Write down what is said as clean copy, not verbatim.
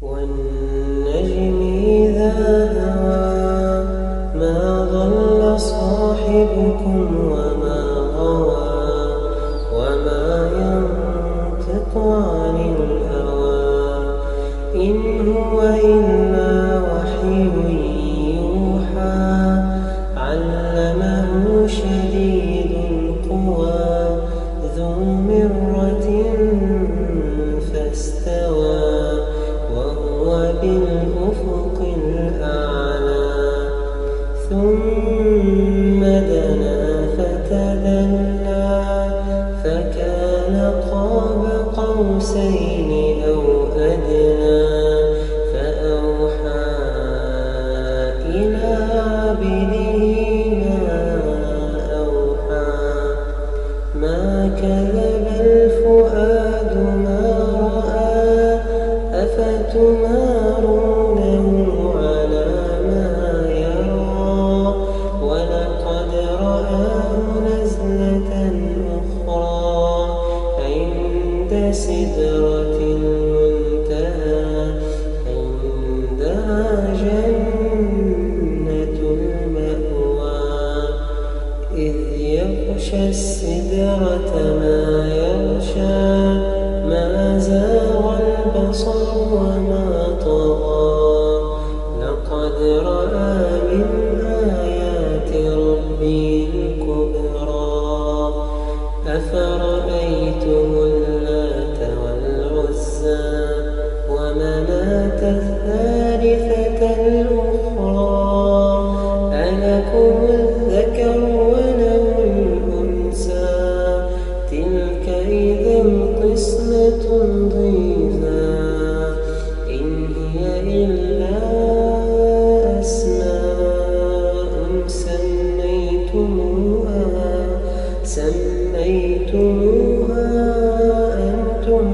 والنجم إذا هوى ما ضل صاحبكم وما غوى وما ينطق عن الهوى إن هو إلا وحي يوحى علمه شديد القوى ذو مرة فاستوى وهو بالأفق الأعلى ثم دنا فتدلى فكان قاب قوسين أو أدنى فأوحى إلى عبده ما أوحى ما كذب الفؤاد ما رأى أفتمارونه على ما يرى ولقد رآه نزلة أخرى عند سدرة المنتهى عندها جنة المأوى إذ يغشى السدرة ما يغشى ما زاغ البصر وما طغى لقد رأى من آيات ربه الكبرى أفرأيتم اللات والعزى ومناة الثالثة الأخرى ألكم الذكر وله الأنثى تلك إذا قسمة ضيزى إن هي إلا أسماء سميتموها أنتم